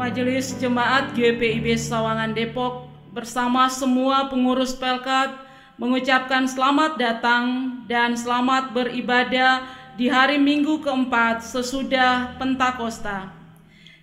Majelis Jemaat GPIB Sawangan Depok bersama semua pengurus Pelkat mengucapkan selamat datang dan selamat beribadah di hari Minggu keempat sesudah Pentakosta.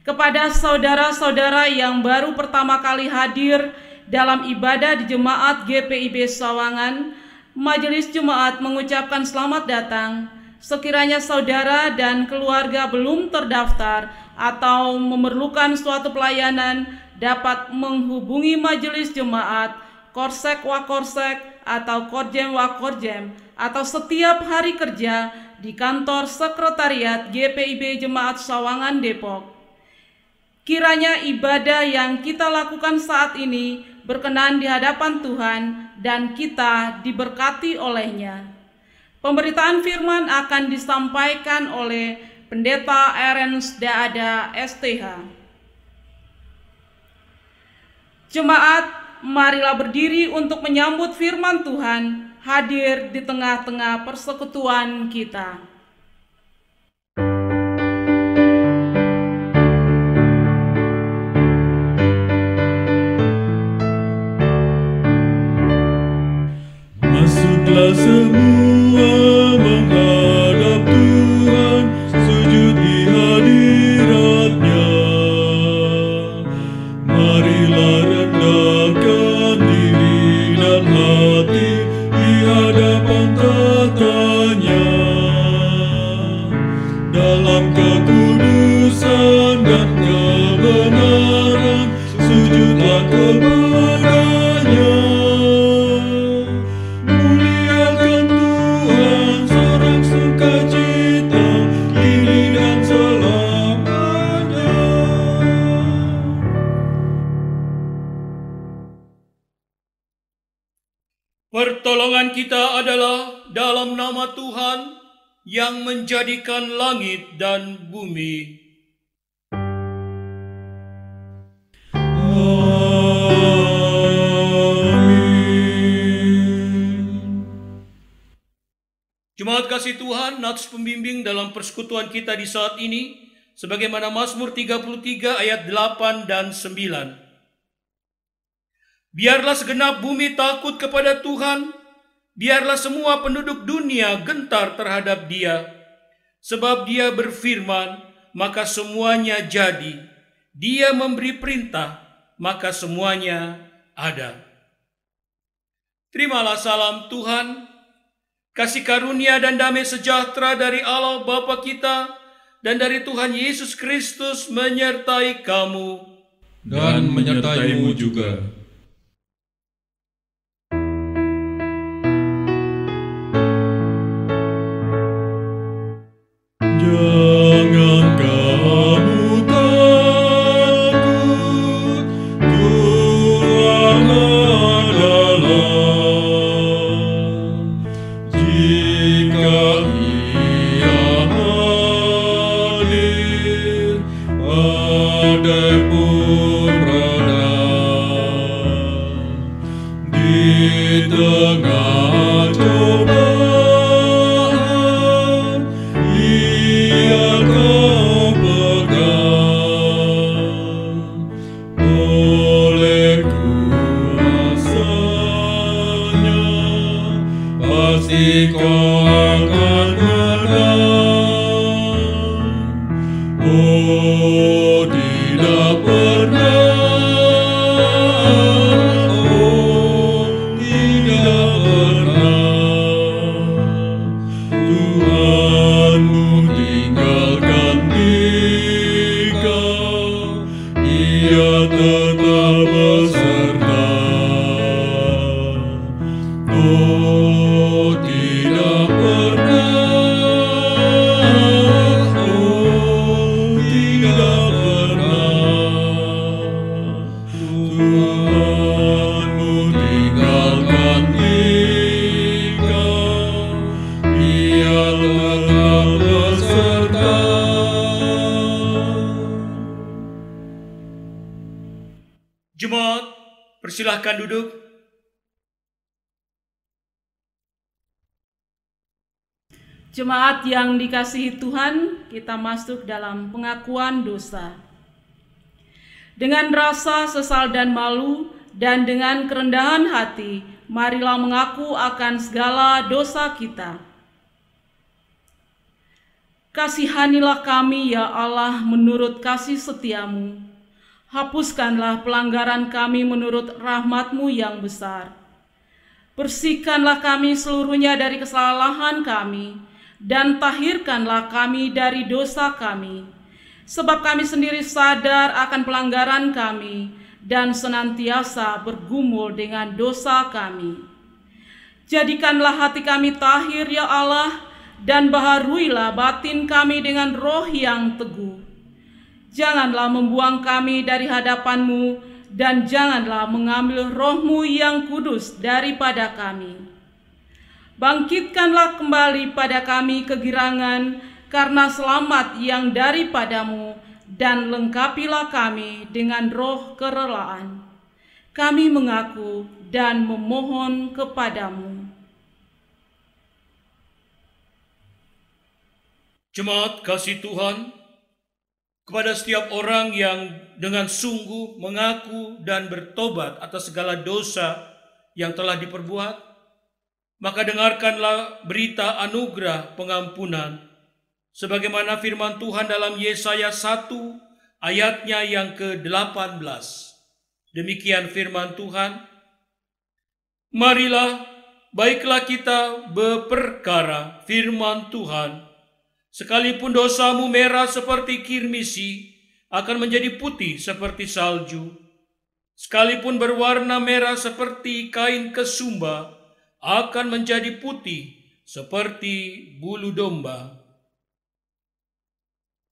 Kepada saudara-saudara yang baru pertama kali hadir dalam ibadah di Jemaat GPIB Sawangan, Majelis Jemaat mengucapkan selamat datang. Sekiranya saudara dan keluarga belum terdaftar atau memerlukan suatu pelayanan, dapat menghubungi Majelis Jemaat, Korsek Wakorsek atau Korjem Wakorjem, atau setiap hari kerja di kantor sekretariat GPIB Jemaat Sawangan Depok. Kiranya ibadah yang kita lakukan saat ini berkenan di hadapan Tuhan dan kita diberkati olehnya. Pemberitaan firman akan disampaikan oleh Pendeta Ernst Daada STH. Jemaat, marilah berdiri untuk menyambut firman Tuhan hadir di tengah-tengah persekutuan kita. Masuklah semua menghadap Tuhan, sujud di hadirat-Nya. Marilah rendahkan diri dan hati di hadapan tata-Nya. Dalam kekudusan dan kebenaran, sujudlah kepada-Nya. Pertolongan kita adalah dalam nama Tuhan yang menjadikan langit dan bumi. Amin. Jemaat kasih Tuhan, nats pembimbing dalam persekutuan kita di saat ini, sebagaimana Mazmur 33 ayat 8 dan 9. Biarlah segenap bumi takut kepada Tuhan, biarlah semua penduduk dunia gentar terhadap Dia. Sebab Dia berfirman, maka semuanya jadi. Dia memberi perintah, maka semuanya ada. Terimalah salam Tuhan, kasih karunia dan damai sejahtera dari Allah Bapa kita dan dari Tuhan Yesus Kristus menyertai kamu. Dan menyertaimu juga. Jangan kamu takut, Tuhan adalah. Jika Ia hadir, badai pun reda. Di tengah cobaan, Ia kau pegang. Oleh kuasa-Nya, pasti kau akan menang. Oh, tidak pernah, oh, tidak pernah Tuhanmu tinggalkan dikau, Ia tetap beserta. Oh, tidak pernah, oh, tidak pernah Tuhanmu tinggalkan dikau, Ia tetap beserta. Jemaat, persilahkan duduk. Jemaat yang dikasihi Tuhan, kita masuk dalam pengakuan dosa. Dengan rasa sesal dan malu dan dengan kerendahan hati, marilah mengaku akan segala dosa kita. Kasihanilah kami ya Allah menurut kasih setiamu. Hapuskanlah pelanggaran kami menurut rahmat-Mu yang besar. Bersihkanlah kami seluruhnya dari kesalahan kami, dan tahirkanlah kami dari dosa kami. Sebab kami sendiri sadar akan pelanggaran kami, dan senantiasa bergumul dengan dosa kami. Jadikanlah hati kami tahir ya Allah, dan baharuilah batin kami dengan roh yang teguh. Janganlah membuang kami dari hadapan-Mu, dan janganlah mengambil roh-Mu yang kudus daripada kami. Bangkitkanlah kembali pada kami kegirangan karena selamat yang daripada-Mu, dan lengkapilah kami dengan roh kerelaan. Kami mengaku dan memohon kepada-Mu. Jemaat kasih Tuhan, kepada setiap orang yang dengan sungguh mengaku dan bertobat atas segala dosa yang telah diperbuat, maka dengarkanlah berita anugerah pengampunan, sebagaimana firman Tuhan dalam Yesaya 1 ayatnya yang ke-18. Demikian firman Tuhan, marilah, baiklah kita berperkara firman Tuhan. Sekalipun dosamu merah seperti kirmisi, akan menjadi putih seperti salju. Sekalipun berwarna merah seperti kain kesumba, akan menjadi putih seperti bulu domba.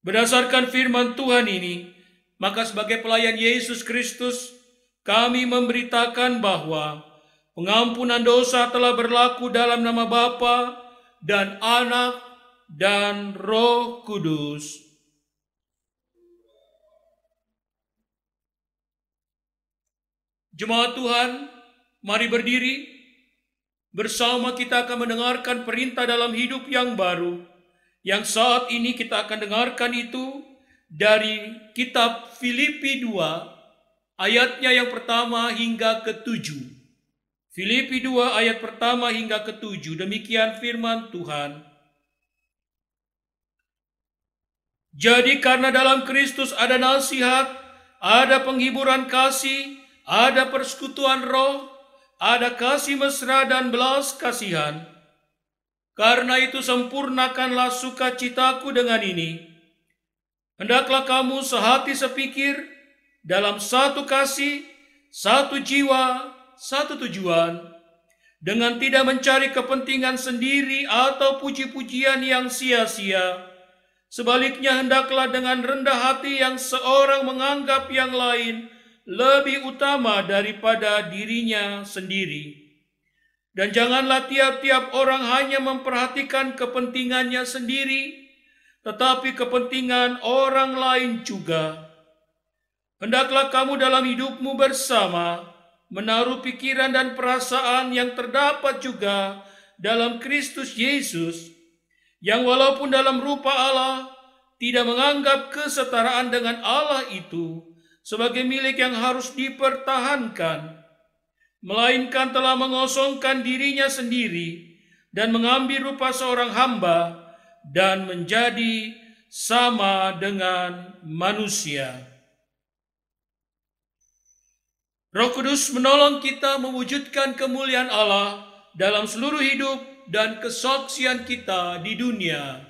Berdasarkan firman Tuhan ini, maka sebagai pelayan Yesus Kristus, kami memberitakan bahwa pengampunan dosa telah berlaku dalam nama Bapa dan Anak dan Roh Kudus. Jemaat Tuhan, mari berdiri. Bersama kita akan mendengarkan perintah dalam hidup yang baru, yang saat ini kita akan dengarkan itu dari kitab Filipi 2, ayatnya yang pertama hingga ke-7. Filipi 2 ayat pertama hingga ke-7, demikian firman Tuhan. Jadi karena dalam Kristus ada nasihat, ada penghiburan kasih, ada persekutuan roh, ada kasih mesra dan belas kasihan. Karena itu sempurnakanlah sukacitaku dengan ini. Hendaklah kamu sehati sepikir, dalam satu kasih, satu jiwa, satu tujuan, dengan tidak mencari kepentingan sendiri atau puji-pujian yang sia-sia. Sebaliknya hendaklah dengan rendah hati yang seorang menganggap yang lain lebih utama daripada dirinya sendiri. Dan janganlah tiap-tiap orang hanya memperhatikan kepentingannya sendiri, tetapi kepentingan orang lain juga. Hendaklah kamu dalam hidupmu bersama menaruh pikiran dan perasaan yang terdapat juga dalam Kristus Yesus, yang walaupun dalam rupa Allah, tidak menganggap kesetaraan dengan Allah itu sebagai milik yang harus dipertahankan, melainkan telah mengosongkan dirinya sendiri dan mengambil rupa seorang hamba dan menjadi sama dengan manusia. Roh Kudus menolong kita mewujudkan kemuliaan Allah dalam seluruh hidup dan kesaksian kita di dunia.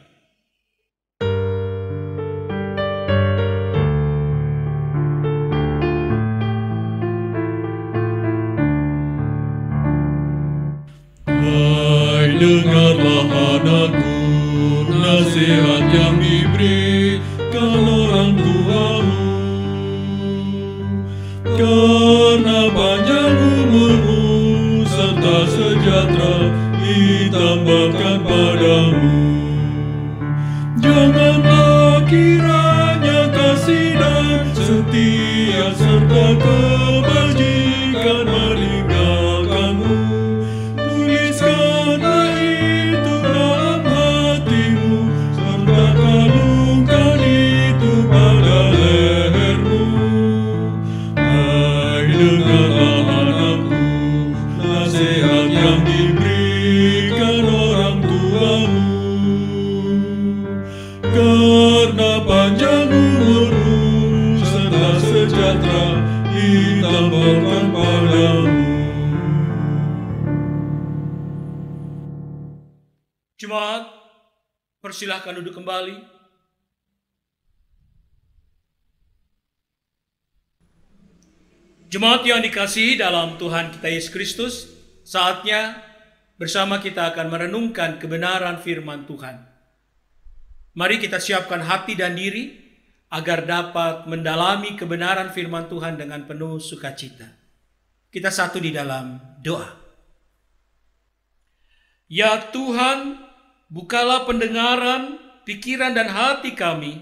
Hai, dengarlah anakku, nasihat yang diberikan orang tuamu. Karena panjang umurmu serta sejahtera ditambahkan padamu. Janganlah kiranya kasih dan setia serta kebajikan meninggalkanmu. Tuliskanlah itu dalam hatimu, serta kalungkan itu pada lehermu. Jemaat, persilahkan duduk kembali. Jemaat yang dikasihi dalam Tuhan kita Yesus Kristus, saatnya bersama kita akan merenungkan kebenaran firman Tuhan. Mari kita siapkan hati dan diri agar dapat mendalami kebenaran firman Tuhan dengan penuh sukacita. Kita satu di dalam doa. Ya Tuhan, bukalah pendengaran, pikiran dan hati kami,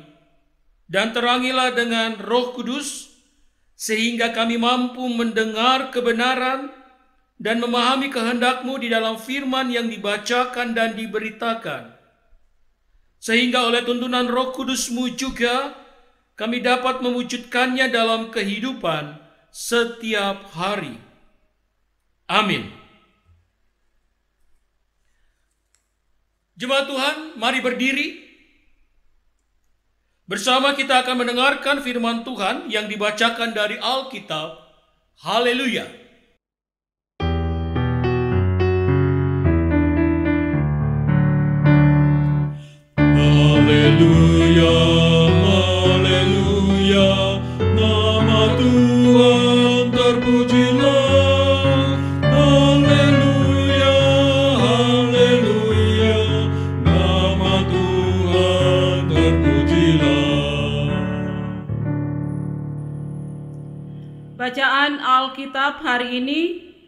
dan terangilah dengan Roh Kudus, sehingga kami mampu mendengar kebenaran dan memahami kehendak-Mu di dalam firman yang dibacakan dan diberitakan. Sehingga oleh tuntunan Roh Kudus-Mu juga, kami dapat mewujudkannya dalam kehidupan setiap hari. Amin. Jemaat Tuhan, mari berdiri. Bersama kita akan mendengarkan firman Tuhan yang dibacakan dari Alkitab. Haleluya. Haleluya, haleluya, nama Tuhan terpujilah. Haleluya, haleluya, nama Tuhan terpujilah. Bacaan Alkitab hari ini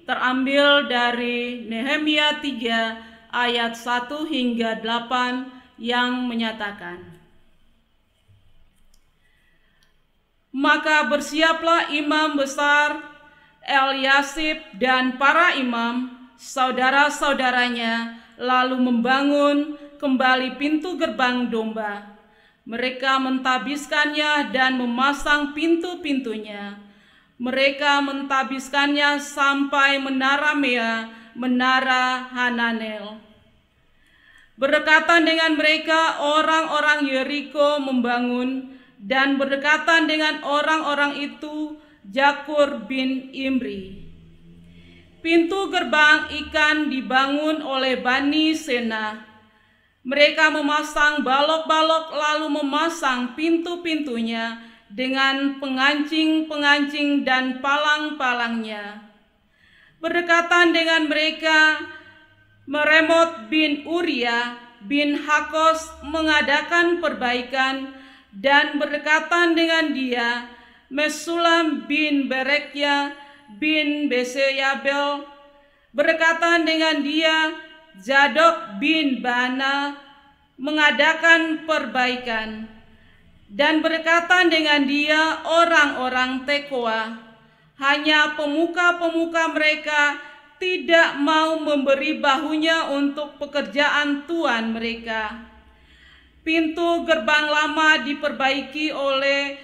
terambil dari Nehemia 3 ayat 1 hingga 8 yang menyatakan, maka bersiaplah imam besar Eliasib dan para imam, saudara-saudaranya, lalu membangun kembali pintu gerbang domba. Mereka mentabiskannya dan memasang pintu-pintunya. Mereka mentabiskannya sampai menara Mea, menara Hananel. Berdekatan dengan mereka orang-orang Yeriko membangun, dan berdekatan dengan orang-orang itu Jakur bin Imri. Pintu gerbang ikan dibangun oleh Bani Sena. Mereka memasang balok-balok lalu memasang pintu-pintunya dengan pengancing-pengancing dan palang-palangnya. Berdekatan dengan mereka Meremot bin Uria bin Hakos mengadakan perbaikan, dan berdekatan dengan dia Mesulam bin Berekya bin Beseyabel. Berdekatan dengan dia Zadok bin Bana mengadakan perbaikan, dan berdekatan dengan dia orang-orang Tekoa. Hanya pemuka-pemuka mereka tidak mau memberi bahunya untuk pekerjaan tuan mereka. Pintu gerbang lama diperbaiki oleh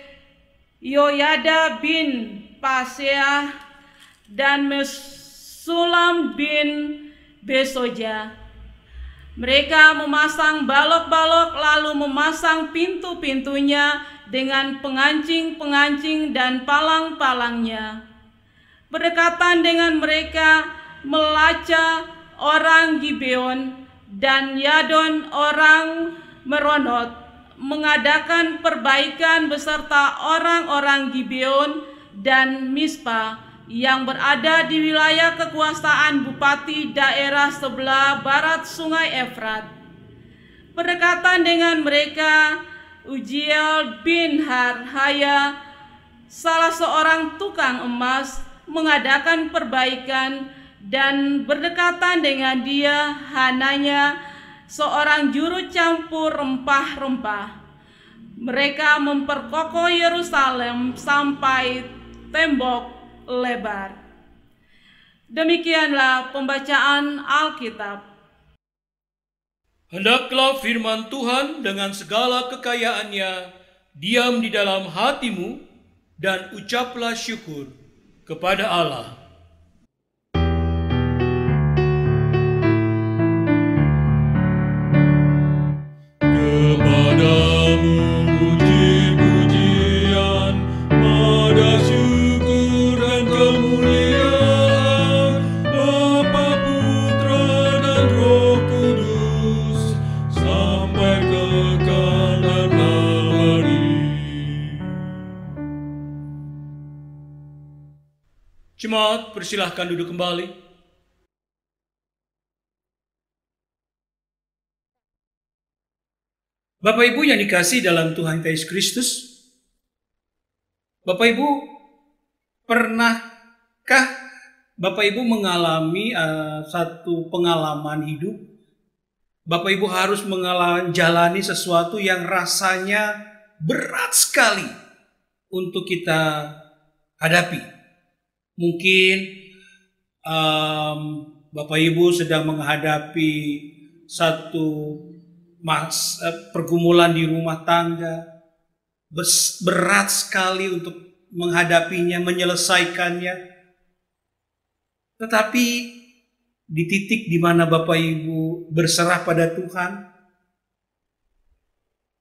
Yoyada bin Paseah dan Mesulam bin Besoja. Mereka memasang balok-balok lalu memasang pintu-pintunya dengan pengancing-pengancing dan palang-palangnya. Berdekatan dengan mereka Melaca orang Gibeon dan Yadon orang Meronot mengadakan perbaikan beserta orang-orang Gibeon dan Mispa yang berada di wilayah kekuasaan bupati daerah sebelah barat sungai Efrat. Berdekatan dengan mereka Ujiel bin Harhaya, salah seorang tukang emas, mengadakan perbaikan, dan berdekatan dengan dia Hananya, seorang juru campur rempah-rempah. Mereka memperkokoh Yerusalem sampai tembok lebar. Demikianlah pembacaan Alkitab. Hendaklah firman Tuhan dengan segala kekayaannya diam di dalam hatimu, dan ucaplah syukur kepada Allah. Jemaat, persilahkan duduk kembali. Bapak Ibu yang dikasihi dalam Tuhan Yesus Kristus, Bapak Ibu, pernahkah Bapak Ibu mengalami satu pengalaman hidup? Bapak Ibu harus menjalani sesuatu yang rasanya berat sekali untuk kita hadapi. Mungkin Bapak Ibu sedang menghadapi satu pergumulan di rumah tangga, berat sekali untuk menghadapinya, menyelesaikannya. Tetapi di titik di mana Bapak Ibu berserah pada Tuhan,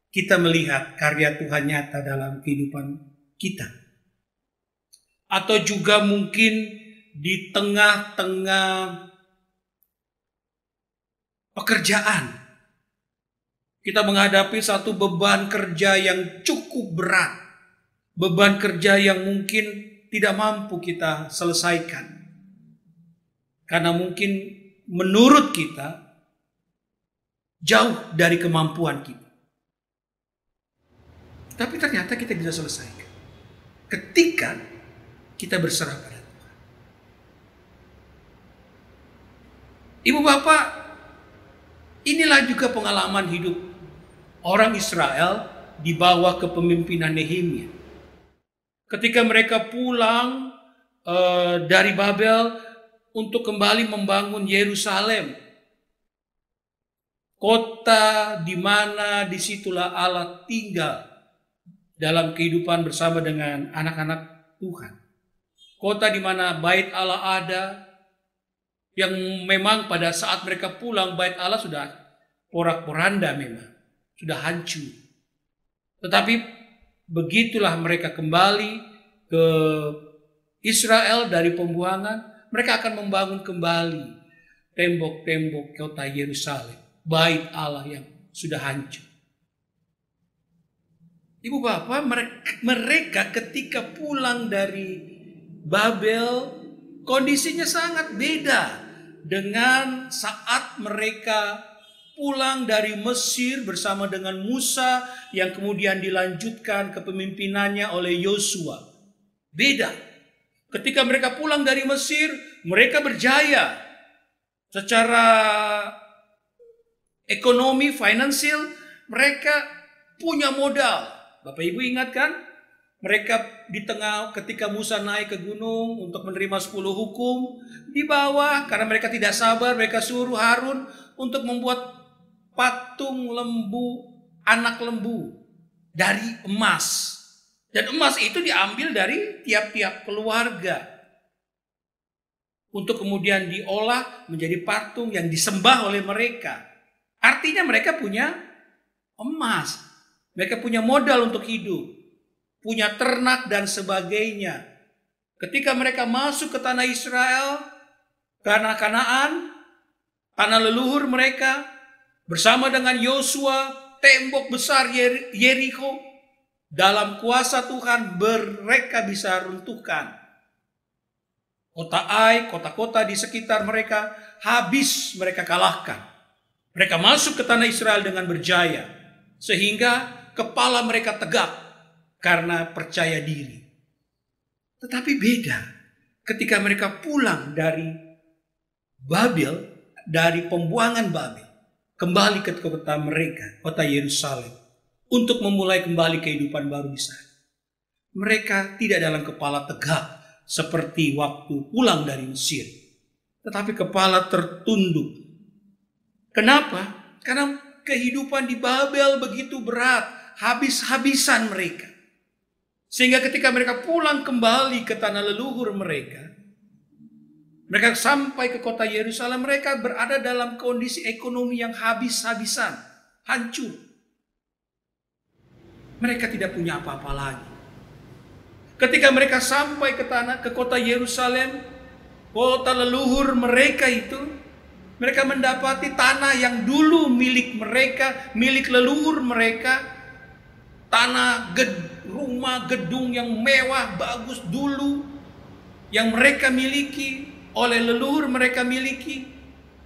kita melihat karya Tuhan nyata dalam kehidupan kita. Atau juga mungkin di tengah-tengah pekerjaan, kita menghadapi satu beban kerja yang cukup berat. Beban kerja yang mungkin tidak mampu kita selesaikan. Karena mungkin menurut kita jauh dari kemampuan kita. Tapi ternyata kita bisa selesaikan ketika kita berserah pada Tuhan. Ibu bapak, inilah juga pengalaman hidup orang Israel di bawah kepemimpinan Nehemia. Ketika mereka pulang dari Babel untuk kembali membangun Yerusalem, kota di mana disitulah Allah tinggal dalam kehidupan bersama dengan anak-anak Tuhan. Kota di mana bait Allah ada, yang memang pada saat mereka pulang bait Allah sudah porak-poranda, memang sudah hancur. Tetapi begitulah mereka kembali ke Israel dari pembuangan, mereka akan membangun kembali tembok-tembok kota Yerusalem, bait Allah yang sudah hancur. Ibu bapak, mereka ketika pulang dari Babel, kondisinya sangat beda dengan saat mereka pulang dari Mesir bersama dengan Musa yang kemudian dilanjutkan kepemimpinannya oleh Yosua. Beda. Ketika mereka pulang dari Mesir, mereka berjaya secara ekonomi, finansial, mereka punya modal. Bapak Ibu ingat kan? Mereka di tengah ketika Musa naik ke gunung untuk menerima 10 hukum, di bawah karena mereka tidak sabar, mereka suruh Harun untuk membuat patung lembu, anak lembu dari emas. Dan emas itu diambil dari tiap-tiap keluarga untuk kemudian diolah menjadi patung yang disembah oleh mereka. Artinya mereka punya emas, mereka punya modal untuk hidup, punya ternak dan sebagainya. Ketika mereka masuk ke tanah Israel, tanah Kanaan, tanah leluhur mereka, bersama dengan Yosua, tembok besar Yeriko, dalam kuasa Tuhan mereka bisa runtuhkan. Kota Ai, kota-kota di sekitar mereka, habis mereka kalahkan. Mereka masuk ke tanah Israel dengan berjaya, sehingga kepala mereka tegak karena percaya diri. Tetapi beda ketika mereka pulang dari Babel, dari pembuangan Babel, kembali ke kota mereka, kota Yerusalem, untuk memulai kembali kehidupan baru di sana. Mereka tidak dalam kepala tegak seperti waktu pulang dari Mesir, tetapi kepala tertunduk. Kenapa? Karena kehidupan di Babel begitu berat, habis-habisan mereka. Sehingga ketika mereka pulang kembali ke tanah leluhur mereka sampai ke kota Yerusalem, mereka berada dalam kondisi ekonomi yang habis-habisan, hancur. Mereka tidak punya apa-apa lagi. Ketika mereka sampai ke kota Yerusalem, kota leluhur mereka itu, mereka mendapati tanah yang dulu milik mereka, milik leluhur mereka, tanah rumah gedung yang mewah, bagus dulu, yang mereka miliki, oleh leluhur mereka miliki,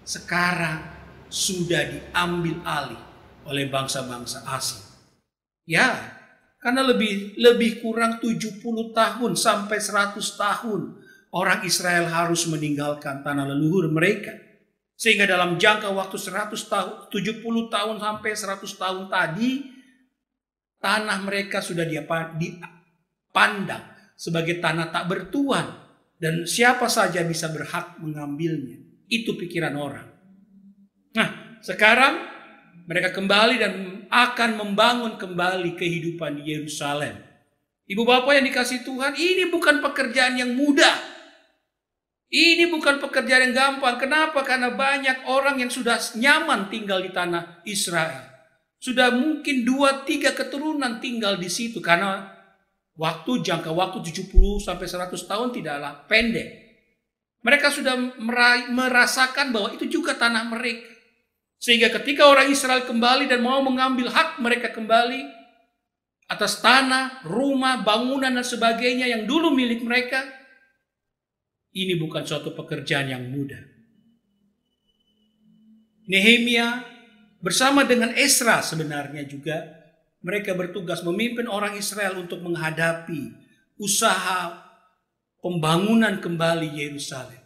sekarang sudah diambil alih oleh bangsa-bangsa asing. Ya, karena lebih kurang 70 tahun sampai 100 tahun orang Israel harus meninggalkan tanah leluhur mereka. Sehingga dalam jangka waktu 100 tahun, 70 tahun sampai 100 tahun tadi, tanah mereka sudah dipandang sebagai tanah tak bertuan. Dan siapa saja bisa berhak mengambilnya. Itu pikiran orang. Nah, sekarang mereka kembali dan akan membangun kembali kehidupan di Yerusalem. Ibu bapak yang dikasihi Tuhan, ini bukan pekerjaan yang mudah. Ini bukan pekerjaan yang gampang. Kenapa? Karena banyak orang yang sudah nyaman tinggal di tanah Israel. Sudah mungkin 2-3 keturunan tinggal di situ. Karena jangka waktu 70 sampai 100 tahun tidaklah pendek. Mereka sudah merasakan bahwa itu juga tanah mereka. Sehingga ketika orang Israel kembali dan mau mengambil hak mereka kembali atas tanah, rumah, bangunan dan sebagainya yang dulu milik mereka, ini bukan suatu pekerjaan yang mudah. Nehemia bersama dengan Esra sebenarnya juga mereka bertugas memimpin orang Israel untuk menghadapi usaha pembangunan kembali Yerusalem.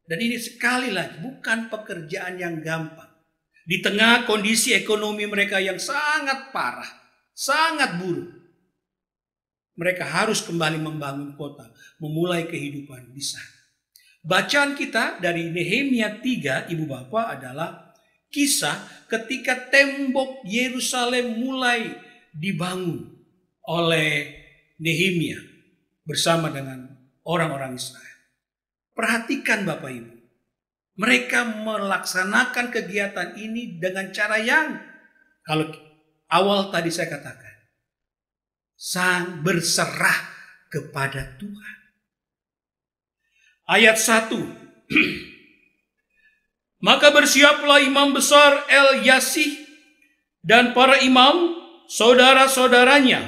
Dan ini sekali lagi bukan pekerjaan yang gampang. Di tengah kondisi ekonomi mereka yang sangat parah, sangat buruk, mereka harus kembali membangun kota, memulai kehidupan di sana. Bacaan kita dari Nehemia 3, Ibu Bapak, adalah kisah ketika tembok Yerusalem mulai dibangun oleh Nehemia bersama dengan orang-orang Israel. Perhatikan Bapak Ibu, mereka melaksanakan kegiatan ini dengan cara yang, kalau awal tadi saya katakan, sang berserah kepada Tuhan. Ayat 1. Maka bersiaplah imam besar Elyasih dan para imam saudara-saudaranya,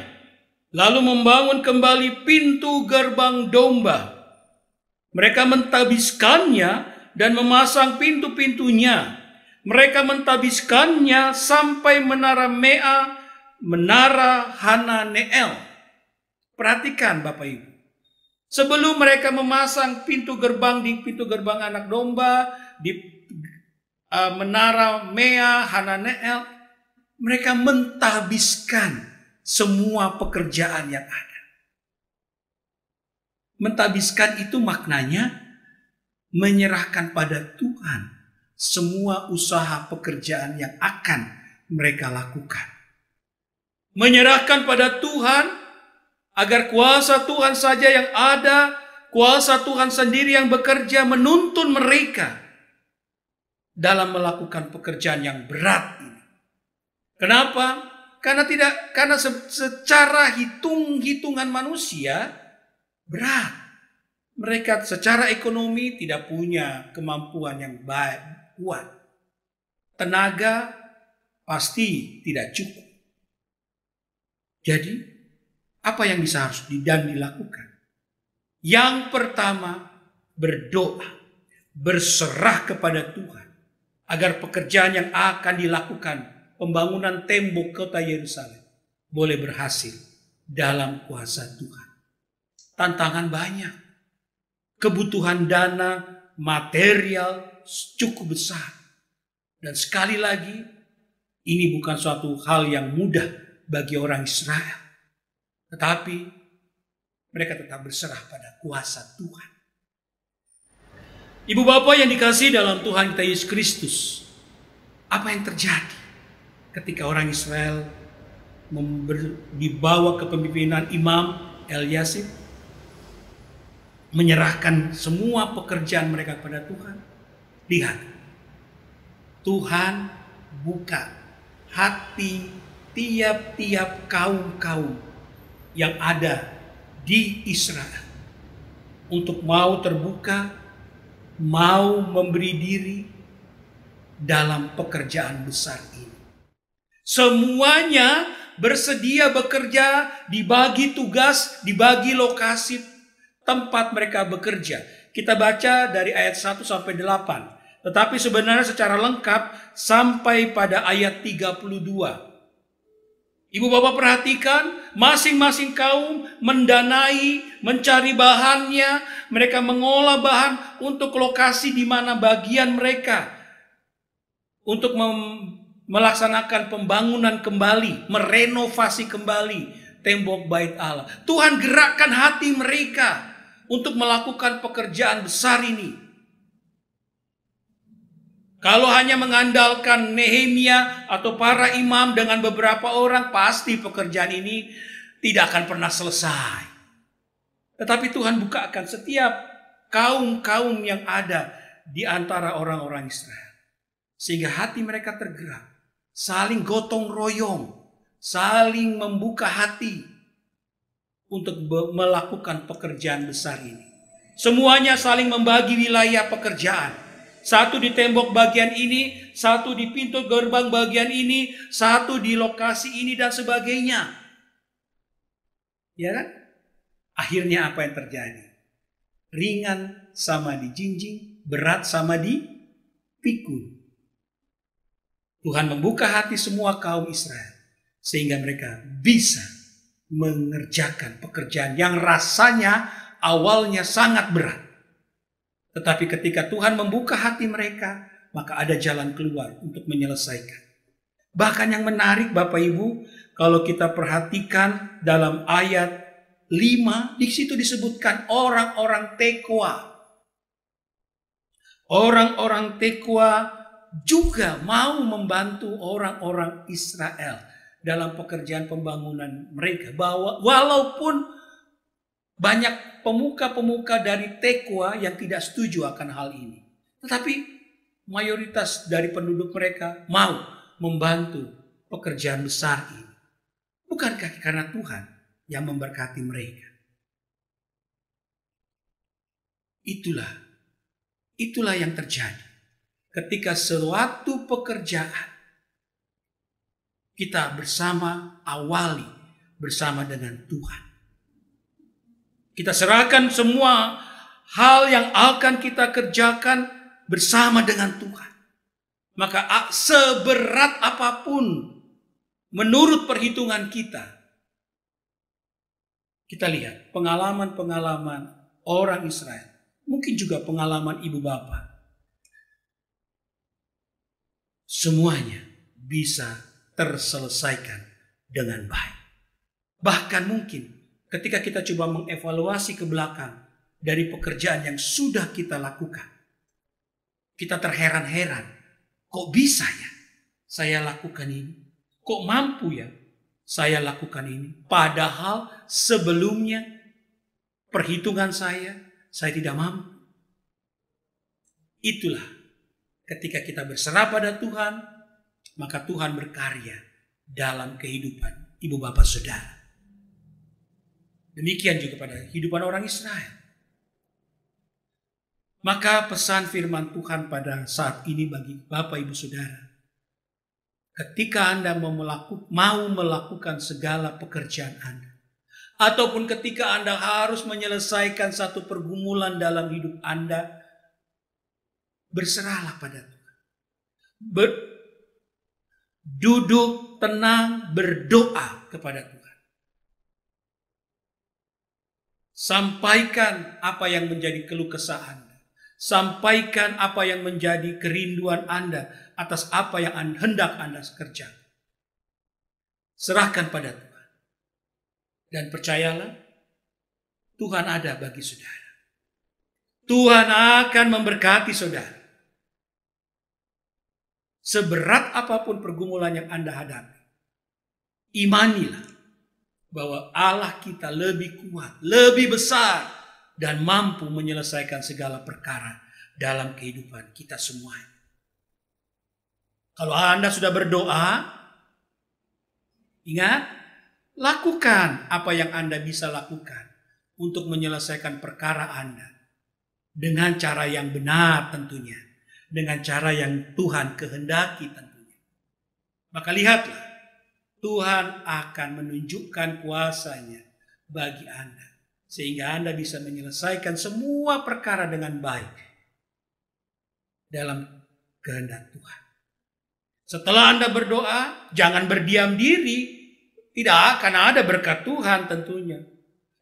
lalu membangun kembali pintu gerbang domba. Mereka mentabiskannya dan memasang pintu-pintunya. Mereka mentabiskannya sampai menara Mea, menara Hananeel. Perhatikan Bapak Ibu. Sebelum mereka memasang pintu gerbang anak domba, di menara Mea, Hananeel, mereka mentabiskan semua pekerjaan yang ada. Mentabiskan itu maknanya menyerahkan pada Tuhan semua usaha pekerjaan yang akan mereka lakukan. Menyerahkan pada Tuhan agar kuasa Tuhan saja yang ada, kuasa Tuhan sendiri yang bekerja menuntun mereka dalam melakukan pekerjaan yang berat ini. Kenapa? Karena secara hitungan manusia berat. Mereka secara ekonomi tidak punya kemampuan yang baik, kuat. Tenaga pasti tidak cukup. Jadi, apa yang bisa harus dilakukan? Yang pertama, berdoa, berserah kepada Tuhan agar pekerjaan yang akan dilakukan, pembangunan tembok kota Yerusalem, boleh berhasil dalam kuasa Tuhan. Tantangan banyak, kebutuhan dana, material cukup besar. Dan sekali lagi, ini bukan suatu hal yang mudah bagi orang Israel. Tetapi mereka tetap berserah pada kuasa Tuhan. Ibu bapak yang dikasihi dalam Tuhan kita Yesus Kristus, apa yang terjadi ketika orang Israel dibawa ke kepemimpinan Imam Elyasih, menyerahkan semua pekerjaan mereka kepada Tuhan? Lihat, Tuhan buka hati tiap-tiap kaum-kaum yang ada di Israel untuk mau terbuka, mau memberi diri dalam pekerjaan besar ini. Semuanya bersedia bekerja, dibagi tugas, dibagi lokasi. tempat mereka bekerja. Kita baca dari ayat 1 sampai 8. Tetapi sebenarnya secara lengkap sampai pada ayat 32. Ibu bapak perhatikan, masing-masing kaum mendanai, mencari bahannya, mereka mengolah bahan untuk lokasi di mana bagian mereka untuk melaksanakan pembangunan kembali, merenovasi kembali tembok bait Allah. Tuhan gerakkan hati mereka untuk melakukan pekerjaan besar ini. Kalau hanya mengandalkan Nehemia atau para imam dengan beberapa orang, pasti pekerjaan ini tidak akan pernah selesai. Tetapi Tuhan bukakan setiap kaum-kaum yang ada di antara orang-orang Israel. Sehingga hati mereka tergerak. Saling gotong royong. Saling membuka hati untuk melakukan pekerjaan besar ini. Semuanya saling membagi wilayah pekerjaan. Satu di tembok bagian ini, satu di pintu gerbang bagian ini, satu di lokasi ini dan sebagainya. Ya kan? Akhirnya apa yang terjadi? Ringan sama dijinjing, berat sama dipikul. Tuhan membuka hati semua kaum Israel sehingga mereka bisa mengerjakan pekerjaan yang rasanya awalnya sangat berat. Tetapi ketika Tuhan membuka hati mereka, maka ada jalan keluar untuk menyelesaikan. Bahkan yang menarik Bapak Ibu, kalau kita perhatikan dalam ayat 5, di situ disebutkan orang-orang Tekoa. Orang-orang Tekoa juga mau membantu orang-orang Israel dalam pekerjaan pembangunan mereka. Walaupun banyak pemuka-pemuka dari Tekoa yang tidak setuju akan hal ini. Tetapi mayoritas dari penduduk mereka mau membantu pekerjaan besar ini. Bukankah karena Tuhan yang memberkati mereka? Itulah yang terjadi. Ketika suatu pekerjaan kita awali bersama dengan Tuhan. Kita serahkan semua hal yang akan kita kerjakan bersama dengan Tuhan. Maka seberat apapun menurut perhitungan kita lihat pengalaman-pengalaman orang Israel. Mungkin juga pengalaman ibu bapak. Semuanya bisa terselesaikan dengan baik. Bahkan mungkin ketika kita coba mengevaluasi ke belakang dari pekerjaan yang sudah kita lakukan, kita terheran-heran, kok bisa ya saya lakukan ini? Kok mampu ya saya lakukan ini? Padahal sebelumnya perhitungan saya tidak mampu. Itulah ketika kita berserah pada Tuhan, maka Tuhan berkarya dalam kehidupan ibu bapak saudara. Demikian juga pada kehidupan orang Israel. Maka pesan firman Tuhan pada saat ini bagi Bapak Ibu Saudara. Ketika Anda mau melakukan segala pekerjaan Anda. Ataupun ketika Anda harus menyelesaikan satu pergumulan dalam hidup Anda. Berserahlah pada Tuhan. Duduk tenang berdoa kepada Tuhan. Sampaikan apa yang menjadi keluh kesah Anda. Sampaikan apa yang menjadi kerinduan Anda atas apa yang hendak Anda kerjakan. Serahkan pada Tuhan. Dan percayalah, Tuhan ada bagi saudara. Tuhan akan memberkati saudara. Seberat apapun pergumulan yang Anda hadapi, imanilah bahwa Allah kita lebih kuat, lebih besar, dan mampu menyelesaikan segala perkara dalam kehidupan kita semua. Kalau Anda sudah berdoa, ingat, lakukan apa yang Anda bisa lakukan untuk menyelesaikan perkara Anda dengan cara yang benar tentunya, dengan cara yang Tuhan kehendaki tentunya. Maka lihatlah, Tuhan akan menunjukkan kuasa-Nya bagi Anda sehingga Anda bisa menyelesaikan semua perkara dengan baik dalam kehendak Tuhan. Setelah Anda berdoa, jangan berdiam diri. Tidak, karena ada berkat Tuhan tentunya.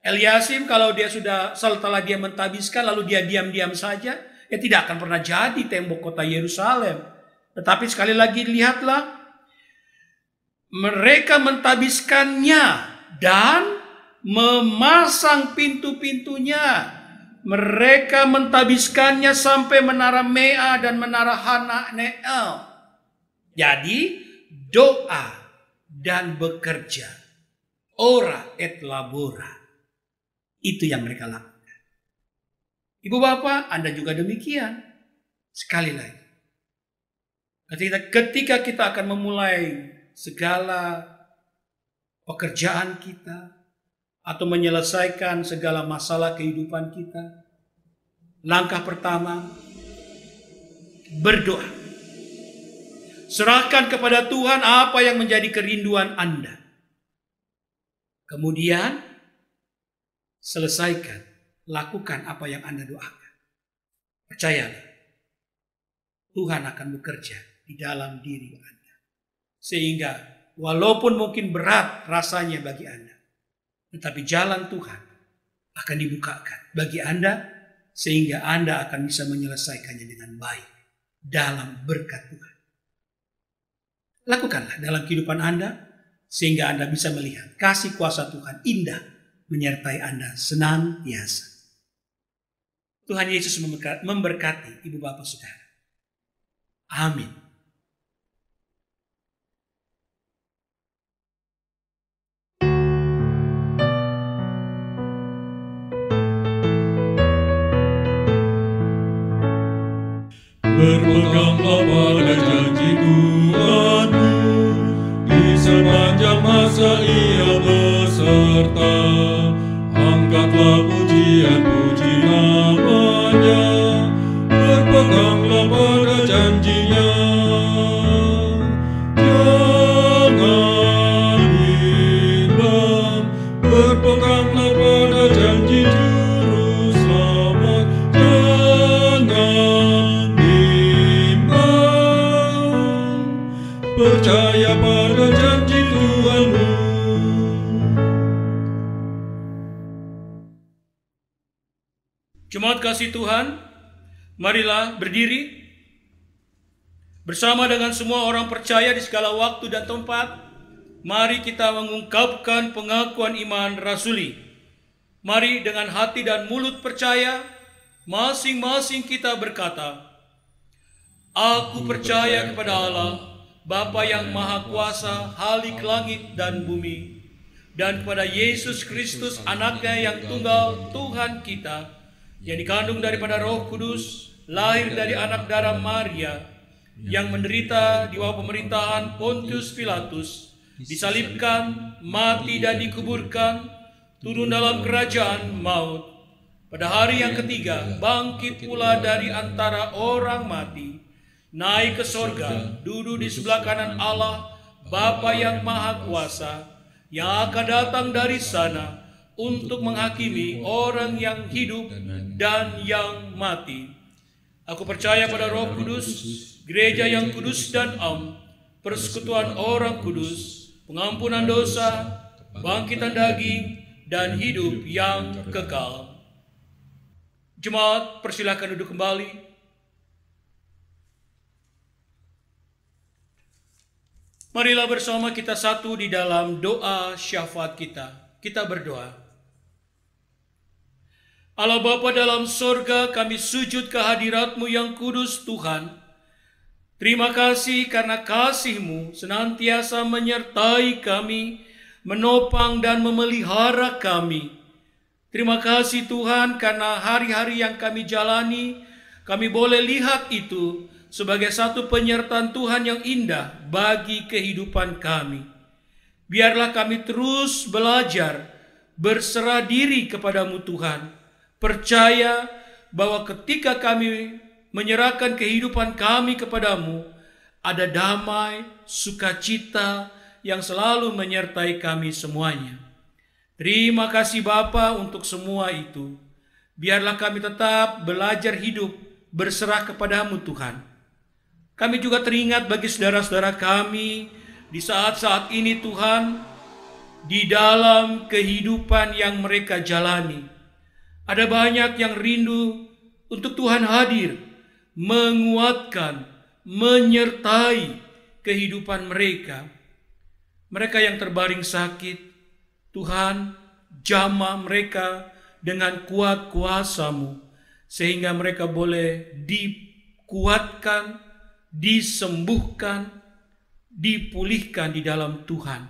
Eliasim kalau dia setelah dia mentabiskan lalu dia diam-diam saja, ya tidak akan pernah jadi tembok kota Yerusalem. Tetapi sekali lagi lihatlah, mereka mentabiskannya dan memasang pintu-pintunya. Mereka mentabiskannya sampai menara Mea dan menara Hananeel. Jadi doa dan bekerja, ora et labora, itu yang mereka lakukan. Ibu bapak, Anda juga demikian. Sekali lagi, ketika kita akan memulai segala pekerjaan kita atau menyelesaikan segala masalah kehidupan kita, langkah pertama, berdoa. Serahkan kepada Tuhan apa yang menjadi kerinduan Anda. Kemudian, selesaikan, lakukan apa yang Anda doakan. Percayalah, Tuhan akan bekerja di dalam diri Anda. Sehingga, walaupun mungkin berat rasanya bagi Anda, tetapi jalan Tuhan akan dibukakan bagi Anda, sehingga Anda akan bisa menyelesaikannya dengan baik dalam berkat Tuhan. Lakukanlah dalam kehidupan Anda, sehingga Anda bisa melihat kasih kuasa Tuhan indah menyertai Anda senantiasa. Tuhan Yesus memberkati ibu bapak saudara. Amin. Berpeganglah pada janji Tuhanmu, di sepanjang masa Ia beserta. Angkatlah pujian-puji nama-Nya, berpeganglah pada janji-Nya. Jangan bimbang, berpeganglah pada janji Juru Selamat. Jangan bimbang, percaya pada janji Tuhanmu. Jemaat kasih Tuhan, marilah berdiri bersama dengan semua orang percaya di segala waktu dan tempat. Mari kita mengungkapkan pengakuan iman rasuli. Mari dengan hati dan mulut percaya, masing-masing kita berkata, Aku percaya kepada Allah, Bapa yang Maha Kuasa, Halik langit dan bumi, dan kepada Yesus Kristus, Anaknya yang tunggal, Tuhan kita, yang dikandung daripada Roh Kudus, lahir dari anak darah Maria, yang menderita di bawah pemerintahan Pontius Pilatus, disalibkan, mati dan dikuburkan, turun dalam kerajaan maut. Pada hari yang ketiga, bangkit pula dari antara orang mati, naik ke sorga, duduk di sebelah kanan Allah, Bapa yang Maha Kuasa, yang akan datang dari sana untuk menghakimi orang yang hidup dan yang mati. Aku percaya pada Roh Kudus, gereja yang kudus dan am, persekutuan orang kudus, pengampunan dosa, bangkitan daging, dan hidup yang kekal. Jemaat, persilakan duduk kembali. Marilah bersama kita satu di dalam doa syafaat kita. Kita berdoa. Allah Bapa dalam sorga, kami sujud ke hadirat-Mu yang kudus Tuhan. Terima kasih karena kasih-Mu senantiasa menyertai kami, menopang dan memelihara kami. Terima kasih Tuhan karena hari-hari yang kami jalani, kami boleh lihat itu sebagai satu penyertaan Tuhan yang indah bagi kehidupan kami. Biarlah kami terus belajar, berserah diri kepada-Mu Tuhan. Percaya bahwa ketika kami menyerahkan kehidupan kami kepada-Mu, ada damai, sukacita yang selalu menyertai kami semuanya. Terima kasih Bapa untuk semua itu. Biarlah kami tetap belajar hidup berserah kepada-Mu Tuhan. Kami juga teringat bagi saudara-saudara kami di saat-saat ini Tuhan, di dalam kehidupan yang mereka jalani. Ada banyak yang rindu untuk Tuhan hadir, menguatkan, menyertai kehidupan mereka. Mereka yang terbaring sakit, Tuhan, jamah mereka dengan kuat kuasa-Mu, sehingga mereka boleh dikuatkan, disembuhkan, dipulihkan di dalam Tuhan.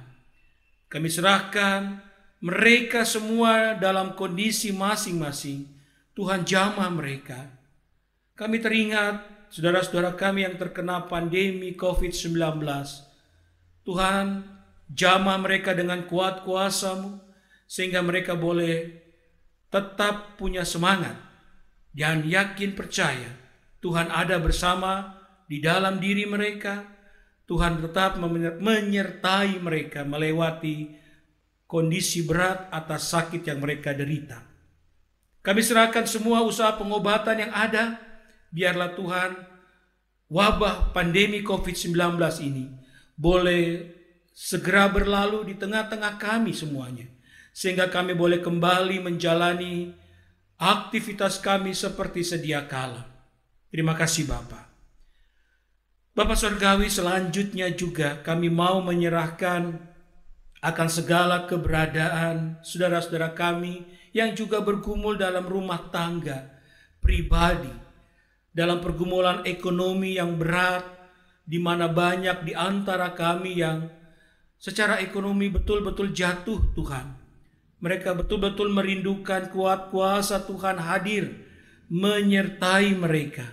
Kami serahkan mereka semua dalam kondisi masing-masing. Tuhan, jamah mereka. Kami teringat saudara-saudara kami yang terkena pandemi COVID-19. Tuhan, jamah mereka dengan kuat kuasa-Mu, sehingga mereka boleh tetap punya semangat dan yakin percaya Tuhan ada bersama di dalam diri mereka. Tuhan tetap menyertai mereka melewati kondisi berat atas sakit yang mereka derita. Kami serahkan semua usaha pengobatan yang ada. Biarlah Tuhan, wabah pandemi COVID-19 ini boleh segera berlalu di tengah-tengah kami semuanya, sehingga kami boleh kembali menjalani aktivitas kami seperti sedia kala. Terima kasih Bapa. Bapa Surgawi, selanjutnya juga kami mau menyerahkan akan segala keberadaan saudara-saudara kami yang juga bergumul dalam rumah tangga pribadi, dalam pergumulan ekonomi yang berat, di mana banyak di antara kami yang secara ekonomi betul-betul jatuh Tuhan. Mereka betul-betul merindukan kuat kuasa Tuhan hadir menyertai mereka.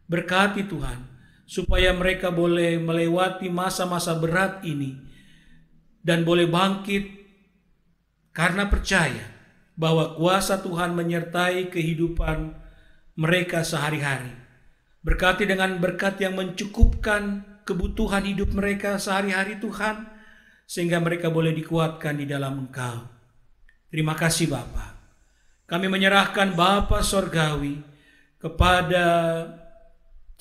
Berkati Tuhan, supaya mereka boleh melewati masa-masa berat ini dan boleh bangkit karena percaya bahwa kuasa Tuhan menyertai kehidupan mereka sehari-hari. Berkati dengan berkat yang mencukupkan kebutuhan hidup mereka sehari-hari Tuhan, sehingga mereka boleh dikuatkan di dalam Engkau. Terima kasih Bapa. Kami menyerahkan Bapa Sorgawi kepada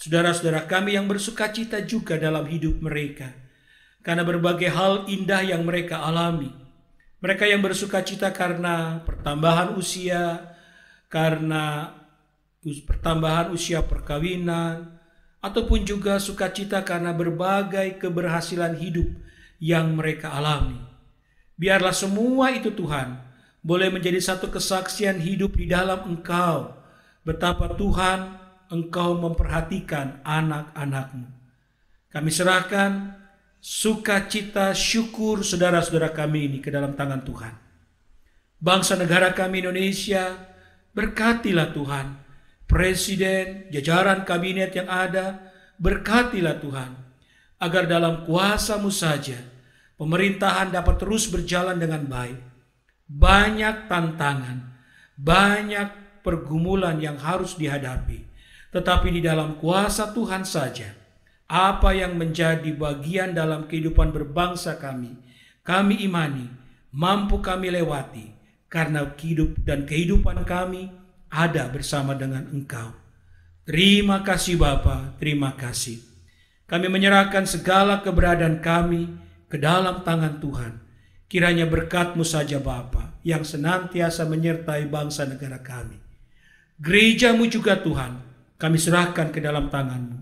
saudara-saudara kami yang bersukacita juga dalam hidup mereka, karena berbagai hal indah yang mereka alami. Mereka yang bersukacita karena pertambahan usia, karena pertambahan usia perkawinan, ataupun juga sukacita karena berbagai keberhasilan hidup yang mereka alami. Biarlah semua itu Tuhan boleh menjadi satu kesaksian hidup di dalam Engkau, betapa Tuhan Engkau memperhatikan anak-anak-Mu. Kami serahkan sukacita, syukur saudara-saudara kami ini ke dalam tangan Tuhan. Bangsa negara kami Indonesia, berkatilah Tuhan. Presiden, jajaran kabinet yang ada, berkatilah Tuhan, agar dalam kuasa-Mu saja pemerintahan dapat terus berjalan dengan baik. Banyak tantangan, banyak pergumulan yang harus dihadapi, tetapi di dalam kuasa Tuhan saja, apa yang menjadi bagian dalam kehidupan berbangsa kami imani, mampu kami lewati, karena hidup dan kehidupan kami ada bersama dengan Engkau. Terima kasih Bapa, terima kasih. Kami menyerahkan segala keberadaan kami ke dalam tangan Tuhan. Kiranya berkat-Mu saja Bapa yang senantiasa menyertai bangsa negara kami. Gereja-Mu juga Tuhan, kami serahkan ke dalam tangan-Mu.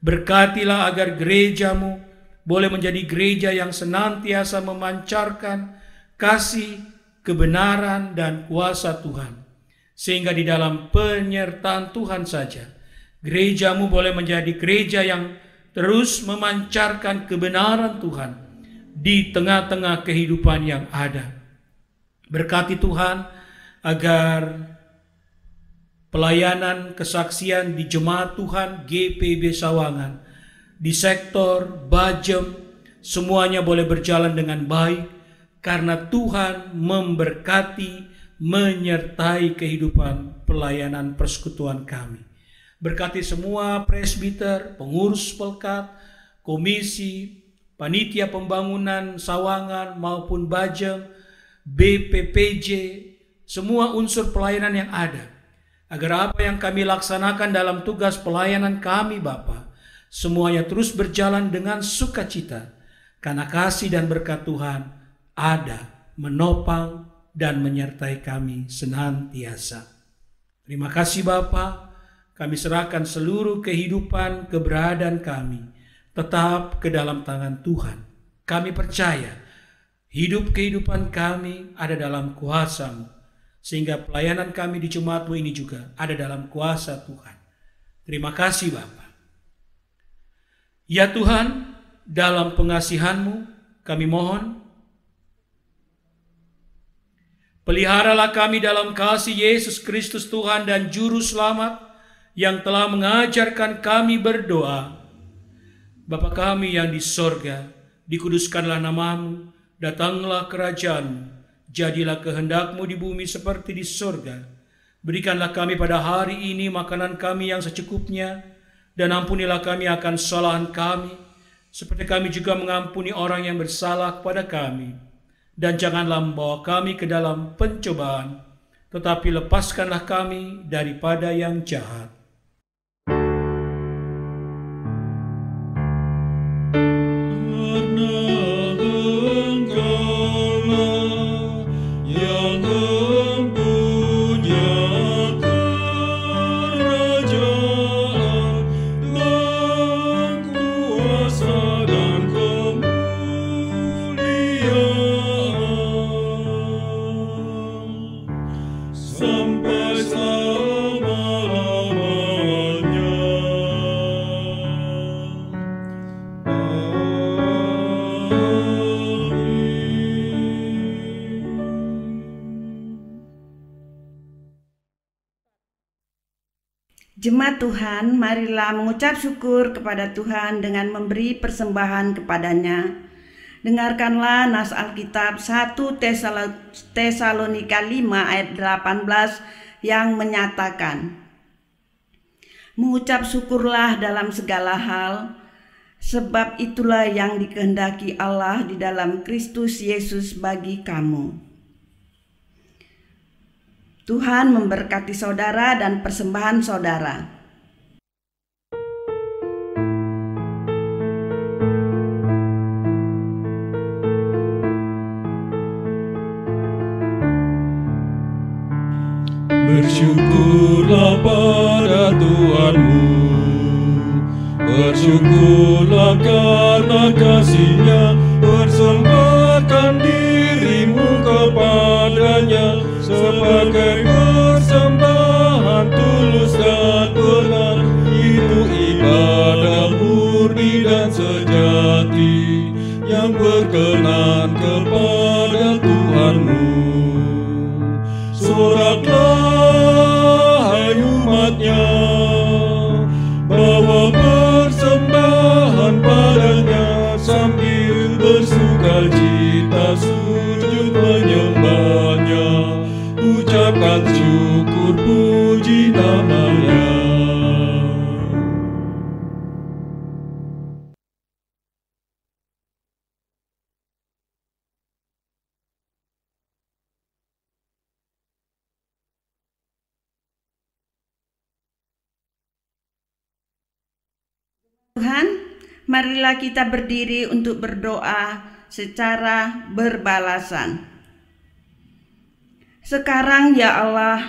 Berkatilah agar gereja-Mu boleh menjadi gereja yang senantiasa memancarkan kasih, kebenaran, dan kuasa Tuhan. Sehingga di dalam penyertaan Tuhan saja, gereja-Mu boleh menjadi gereja yang terus memancarkan kebenaran Tuhan di tengah-tengah kehidupan yang ada. Berkati Tuhan agar pelayanan kesaksian di jemaat Tuhan GPIB Sawangan, di sektor Bajem, semuanya boleh berjalan dengan baik, karena Tuhan memberkati, menyertai kehidupan pelayanan persekutuan kami. Berkati semua presbiter, pengurus pelkat, komisi, panitia pembangunan Sawangan maupun Bajem, BPPJ, semua unsur pelayanan yang ada, agar apa yang kami laksanakan dalam tugas pelayanan kami Bapa, semuanya terus berjalan dengan sukacita, karena kasih dan berkat Tuhan ada, menopang dan menyertai kami senantiasa. Terima kasih Bapa, kami serahkan seluruh kehidupan, keberadaan kami tetap ke dalam tangan Tuhan. Kami percaya hidup kehidupan kami ada dalam kuasa-Mu, sehingga pelayanan kami di Jemaat-Mu ini juga ada dalam kuasa Tuhan. Terima kasih Bapa. Ya Tuhan, dalam pengasihan-Mu kami mohon, peliharalah kami dalam kasih Yesus Kristus Tuhan dan Juru Selamat yang telah mengajarkan kami berdoa. Bapa kami yang di sorga, dikuduskanlah nama-Mu, datanglah kerajaan-Mu, jadilah kehendak-Mu di bumi seperti di sorga. Berikanlah kami pada hari ini makanan kami yang secukupnya, dan ampunilah kami akan kesalahan kami, seperti kami juga mengampuni orang yang bersalah kepada kami. Dan janganlah membawa kami ke dalam pencobaan, tetapi lepaskanlah kami daripada yang jahat. Jemaat Tuhan, marilah mengucap syukur kepada Tuhan dengan memberi persembahan kepadanya. Dengarkanlah nas Alkitab 1 Tesalonika 5 ayat 18 yang menyatakan, mengucap syukurlah dalam segala hal, sebab itulah yang dikehendaki Allah di dalam Kristus Yesus bagi kamu. Tuhan memberkati saudara dan persembahan saudara. Bersyukurlah pada Tuhanmu, bersyukurlah karena kasih-Nya, persembahkan dirimu kepadanya sebagai persembahan tulus dan benar. Itu ibadah murni dan sejati yang berkenan kepada Tuhanmu. Soraklah hai umat-Nya, bawa persembahan padanya sambil bersukacita sujud menyembah-Nya. Ucapkan syukur puji nama-Nya. Tuhan, marilah kita berdiri untuk berdoa secara berbalasan. Sekarang ya Allah,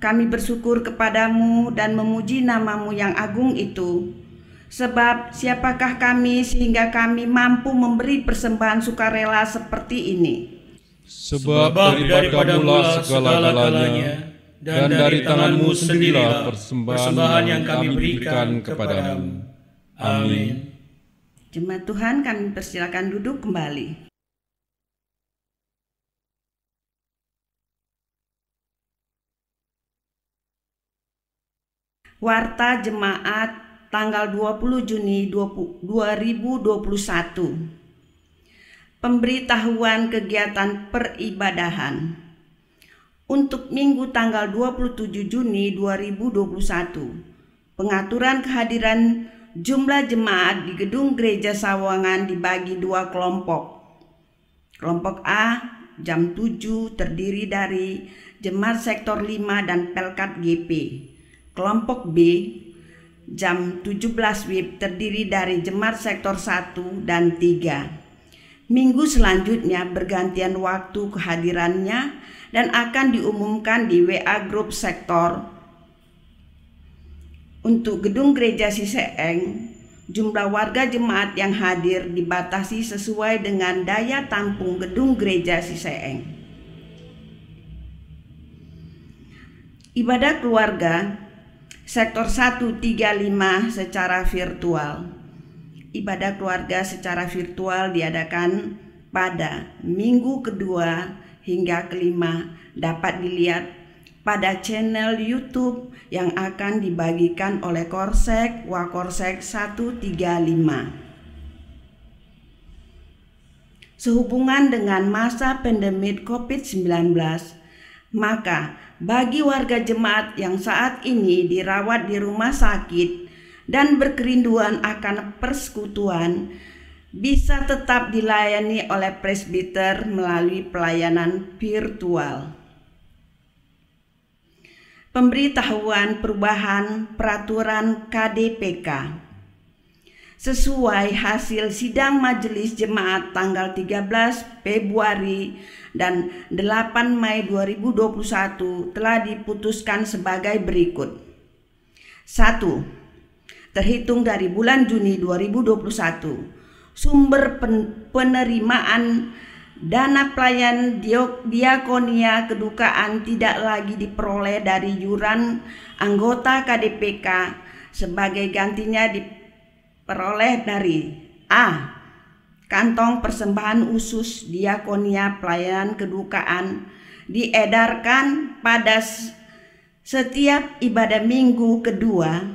kami bersyukur kepadamu dan memuji nama-Mu yang agung itu. Sebab siapakah kami sehingga kami mampu memberi persembahan sukarela seperti ini? Sebab daripada-Mu segala-galanya, dan dari tangan-Mu sendirilah persembahan yang kami berikan kepadamu. Amin. Jemaat Tuhan, kami persilakan duduk kembali. Warta Jemaat tanggal 20 Juni 2021. Pemberitahuan kegiatan peribadahan. Untuk Minggu tanggal 27 Juni 2021. Pengaturan kehadiran jumlah jemaat di Gedung Gereja Sawangan dibagi dua kelompok. Kelompok A jam 7 terdiri dari Jemaat Sektor 5 dan Pelkat GP. Kelompok B jam 17 WIB terdiri dari Jemaat Sektor 1 dan 3. Minggu selanjutnya bergantian waktu kehadirannya dan akan diumumkan di WA Grup Sektor. Untuk gedung gereja Siseeng, jumlah warga jemaat yang hadir dibatasi sesuai dengan daya tampung gedung gereja Siseeng. Ibadah keluarga Sektor 135 secara virtual. Ibadah keluarga secara virtual diadakan pada minggu kedua hingga kelima, dapat dilihat pada channel YouTube yang akan dibagikan oleh Korsek Wakorsek 135. Sehubungan dengan masa pandemi COVID-19, maka bagi warga jemaat yang saat ini dirawat di rumah sakit dan berkerinduan akan persekutuan, bisa tetap dilayani oleh presbiter melalui pelayanan virtual. Pemberitahuan perubahan peraturan KDPK sesuai hasil sidang Majelis Jemaat tanggal 13 Februari dan 8 Mei 2021 telah diputuskan sebagai berikut. 1. Terhitung dari bulan Juni 2021, sumber penerimaan dana pelayan diakonia kedukaan tidak lagi diperoleh dari iuran anggota KDPK, sebagai gantinya diperoleh dari A. Kantong persembahan khusus diakonia pelayanan kedukaan diedarkan pada setiap ibadah minggu kedua,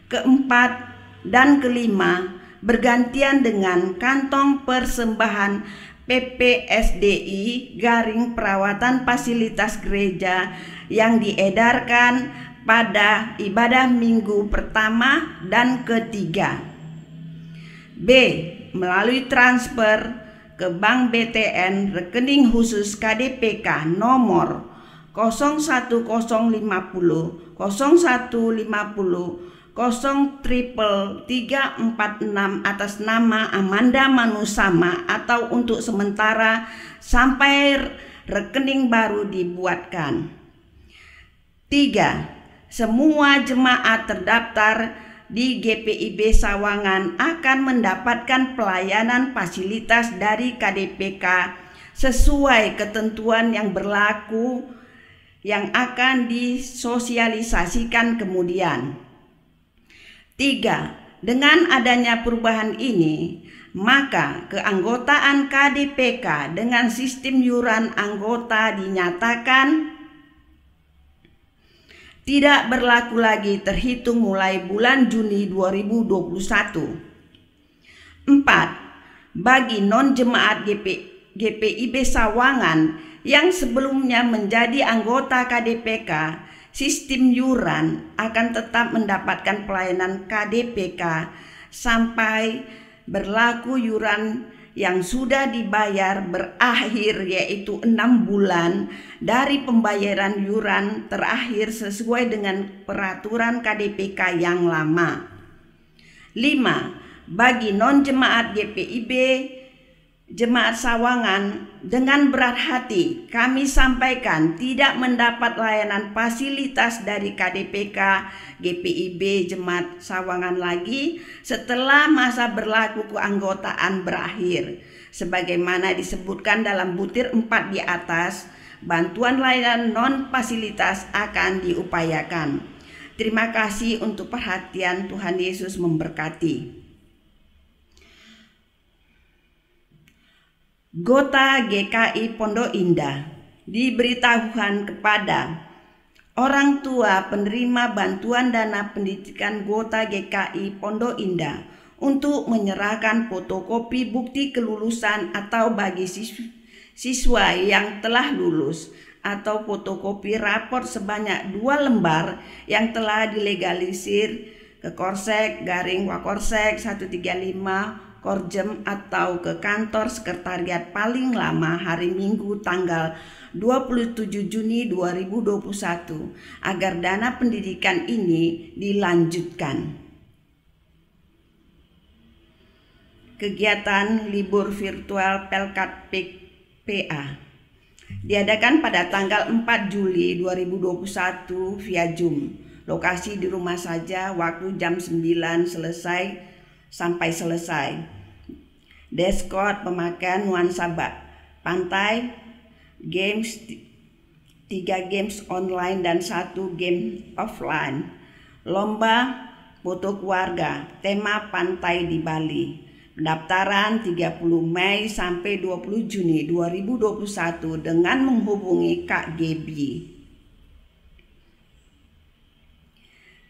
keempat, dan kelima bergantian dengan kantong persembahan PPSDI garing perawatan fasilitas gereja yang diedarkan pada ibadah minggu pertama dan ketiga. B. Melalui transfer ke Bank BTN rekening khusus KDPK nomor 01050 03346 atas nama Amanda Manusama atau untuk sementara sampai rekening baru dibuatkan. 3. Semua jemaat terdaftar di GPIB Sawangan akan mendapatkan pelayanan fasilitas dari KDPK sesuai ketentuan yang berlaku yang akan disosialisasikan kemudian. 3. Dengan adanya perubahan ini, maka keanggotaan KDPK dengan sistem iuran anggota dinyatakan tidak berlaku lagi terhitung mulai bulan Juni 2021. 4. Bagi non-jemaat GPIB Sawangan yang sebelumnya menjadi anggota KDPK, sistem iuran akan tetap mendapatkan pelayanan KDPK sampai berlaku iuran yang sudah dibayar berakhir, yaitu 6 bulan dari pembayaran iuran terakhir sesuai dengan peraturan KDPK yang lama. 5. Bagi non-jemaat GPIB Jemaat Sawangan, dengan berat hati kami sampaikan tidak mendapat layanan fasilitas dari KDPK GPIB Jemaat Sawangan lagi setelah masa berlaku keanggotaan berakhir. Sebagaimana disebutkan dalam butir 4 di atas, bantuan layanan non-fasilitas akan diupayakan. Terima kasih untuk perhatian. Tuhan Yesus memberkati. Gota GKI Pondok Indah diberitahukan kepada orang tua penerima bantuan dana pendidikan Gota GKI Pondok Indah untuk menyerahkan fotokopi bukti kelulusan atau bagi siswa yang telah lulus atau fotokopi raport sebanyak 2 lembar yang telah dilegalisir ke Korsek garing Wakorsek 135 Korjem atau ke kantor sekretariat paling lama hari Minggu tanggal 27 Juni 2021 agar dana pendidikan ini dilanjutkan. Kegiatan libur virtual Pelkat PA diadakan pada tanggal 4 Juli 2021 via Zoom. Lokasi di rumah saja, waktu jam 9 sampai selesai. Discord pemakaian nuansa pantai, games 3 games online dan 1 game offline. Lomba foto keluarga, tema pantai di Bali. Pendaftaran 30 Mei sampai 20 Juni 2021 dengan menghubungi Kak Gebi.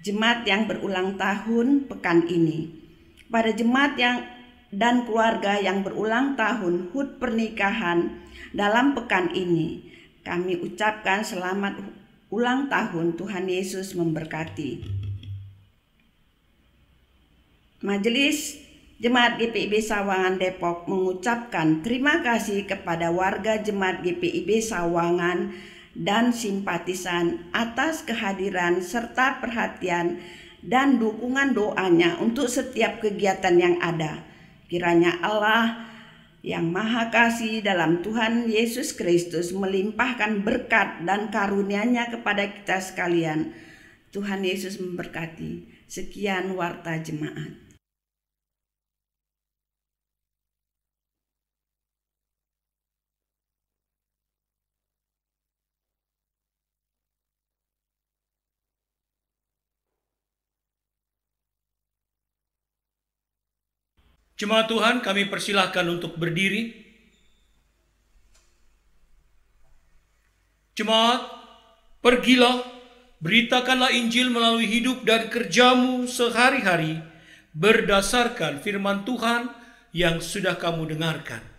Jemaat yang berulang tahun pekan ini. Pada jemaat dan keluarga yang berulang tahun HUT pernikahan dalam pekan ini, kami ucapkan selamat ulang tahun. Tuhan Yesus memberkati. Majelis Jemaat GPIB Sawangan Depok mengucapkan terima kasih kepada warga Jemaat GPIB Sawangan dan simpatisan atas kehadiran serta perhatian dan dukungan doanya untuk setiap kegiatan yang ada. Kiranya Allah yang Maha Kasih dalam Tuhan Yesus Kristus melimpahkan berkat dan karunia-Nya kepada kita sekalian. Tuhan Yesus memberkati. Sekian warta jemaat. Jemaat Tuhan, kami persilahkan untuk berdiri. Jemaat, pergilah, beritakanlah Injil melalui hidup dan kerjamu sehari-hari berdasarkan firman Tuhan yang sudah kamu dengarkan.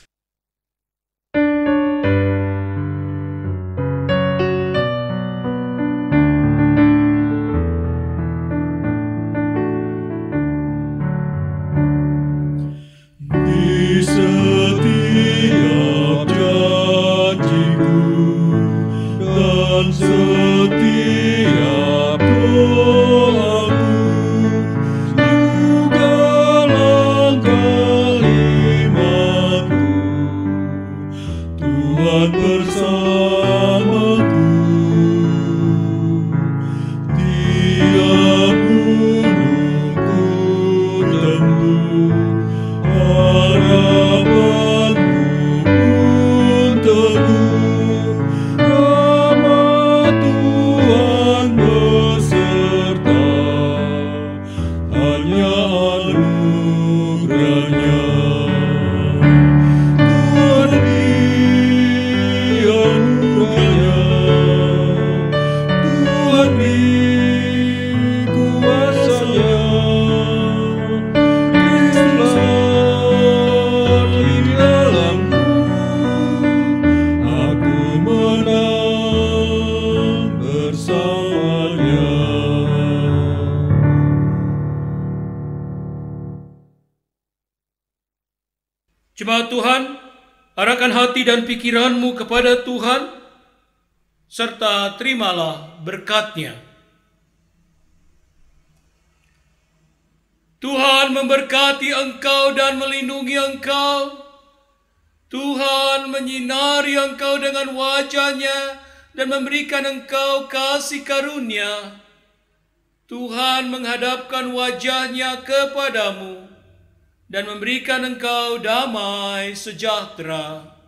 Jemaat Tuhan, arahkan hati dan pikiranmu kepada Tuhan, serta terimalah berkat-Nya. Tuhan memberkati engkau dan melindungi engkau. Tuhan menyinari engkau dengan wajah-Nya dan memberikan engkau kasih karunia. Tuhan menghadapkan wajah-Nya kepadamu dan memberikan engkau damai sejahtera.